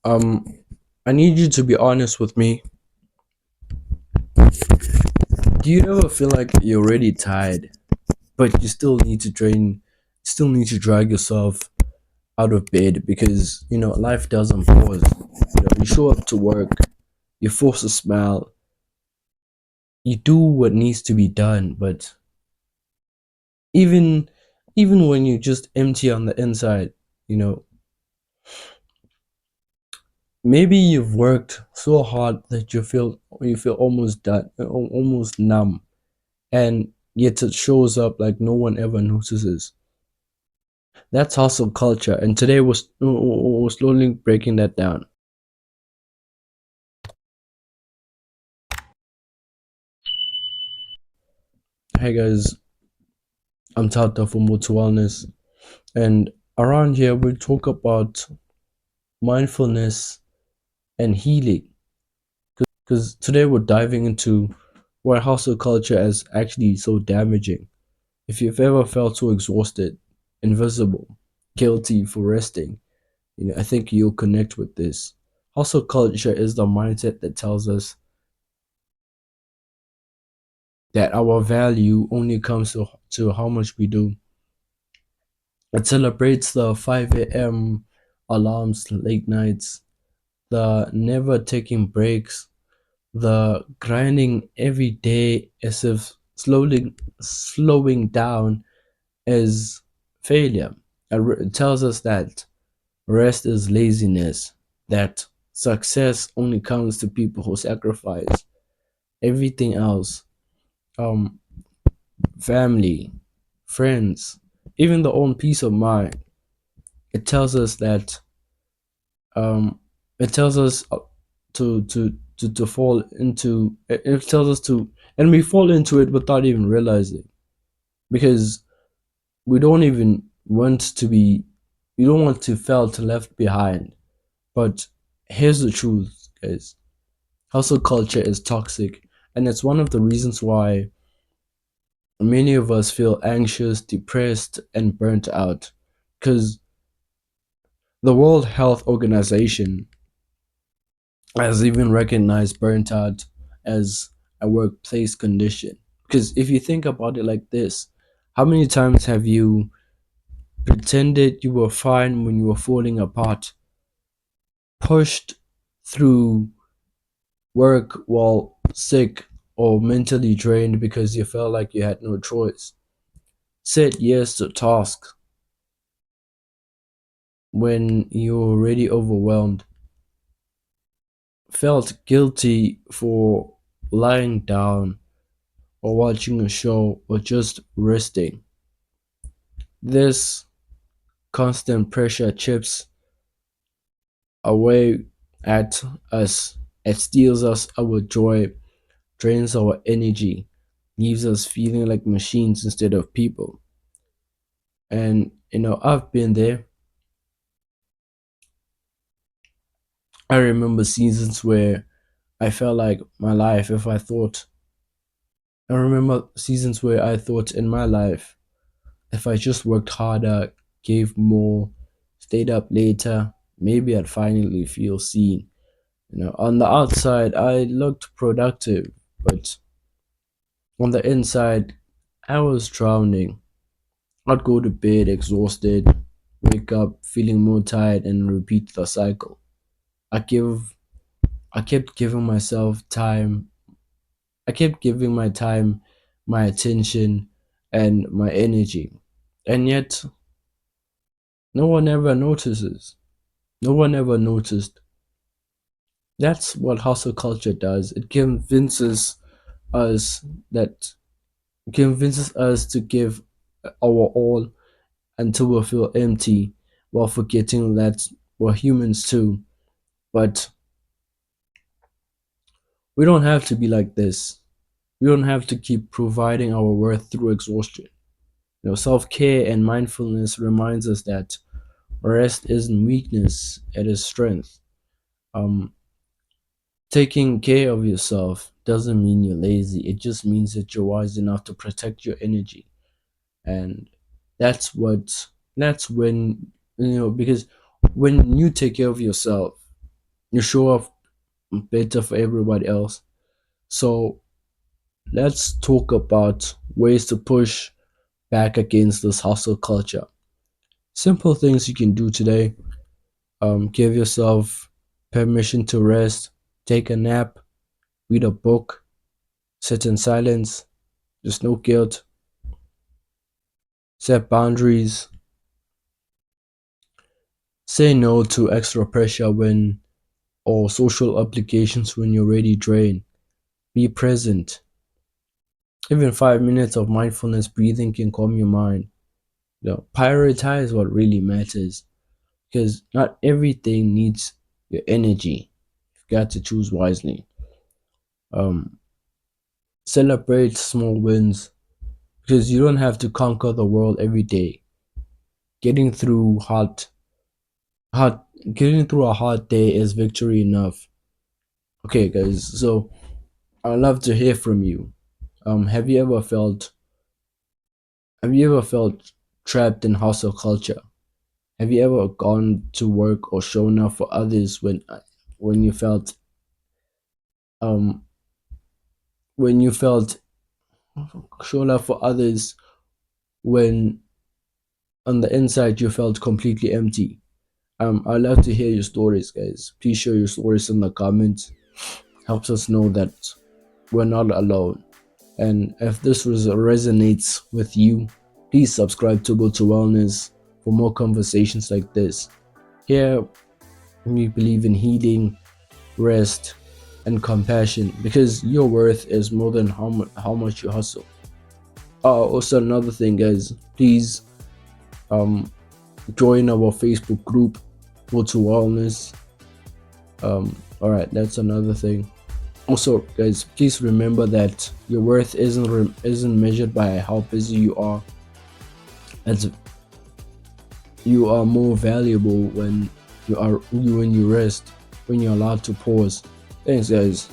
Um, I need you to be honest with me. Do you ever feel like you're already tired, but you still need to drag yourself out of bed because life doesn't pause. You show up to work, you force a smile, you do what needs to be done, but even even when you just empty on the inside, you know, maybe you've worked so hard that you feel almost done, almost numb, and yet it shows up like no one ever notices. That's hustle culture, and today we're slowly breaking that down. Hey guys, I'm Tata from BothoWellness, and around here we talk about mindfulness and healing. Because today we're diving into why hustle culture is actually so damaging. If you've ever felt so exhausted, invisible, guilty for resting, I think you'll connect with this. Hustle culture is the mindset that tells us that our value only comes to how much we do. It celebrates the 5 a.m. alarms, late nights, the never taking breaks, the grinding every day as if slowing down is failure. It tells us that rest is laziness, that success only comes to people who sacrifice everything else. Um, Family, friends, even their own peace of mind. It tells us that um, it tells us to fall into it tells us to, and we fall into it without even realizing, because we don't even want to be we don't want to felt left behind. But here's the truth, guys. Hustle culture is toxic, and it's one of the reasons why many of us feel anxious, depressed, and burnt out. Because the World Health Organization has even recognized burnt out as a workplace condition. Because if you think about it like this, how many times have you pretended you were fine when you were falling apart, pushed through work while sick or mentally drained because you felt like you had no choice, said yes to tasks when you were already overwhelmed, felt guilty for lying down or watching a show or just resting. This constant pressure chips away at us. It steals us our joy, drains our energy, leaves us feeling like machines instead of people. And I've been there. I remember seasons where I felt like my life, if I thought, I remember seasons where I thought in my life, if I just worked harder, gave more, stayed up later, maybe I'd finally feel seen. On the outside, I looked productive, but on the inside, I was drowning. I'd go to bed exhausted, wake up feeling more tired, and repeat the cycle. I give, I kept giving myself time. I kept giving my time, my attention, and my energy, and yet no one ever notices. No one ever noticed. That's what hustle culture does. It us that convinces us to give our all until we feel empty, while forgetting that we're humans too. But we don't have to be like this. We don't have to keep providing our worth through exhaustion. Self-care and mindfulness reminds us that rest isn't weakness, it is strength. Um, Taking care of yourself doesn't mean you're lazy. It just means that you're wise enough to protect your energy. And that's what that's when because when you take care of yourself, You show up better for everybody else. So let's talk about ways to push back against this hustle culture. Simple things you can do today. Give yourself permission to rest, take a nap, read a book, sit in silence. There's no guilt. Set boundaries. Say no to extra pressure when or social obligations when you're already drained. Be present. Even 5 minutes of mindfulness breathing can calm your mind. Prioritize what really matters because not everything needs your energy. You've got to choose wisely. Um, Celebrate small wins because you don't have to conquer the world every day. Getting through hard, getting through a hard day is victory enough. Okay, guys. So I'd love to hear from you. Have you ever felt trapped in hustle culture? Have you ever gone to work or shown up for others when you felt um when you felt shown up for others when on the inside you felt completely empty? I'd love to hear your stories, guys. Please share your stories in the comments. Helps us know that we're not alone. And if this resonates with you, please subscribe to BothoWellness for more conversations like this. Here we believe in healing, rest, and compassion because your worth is more than how much you hustle. Also another thing, guys, please um join our Facebook group, BothoWellness. All right, that's another thing. Also, guys, please remember that your worth isn't measured by how busy you are. As you are more valuable when you rest, when you're allowed to pause. Thanks, guys.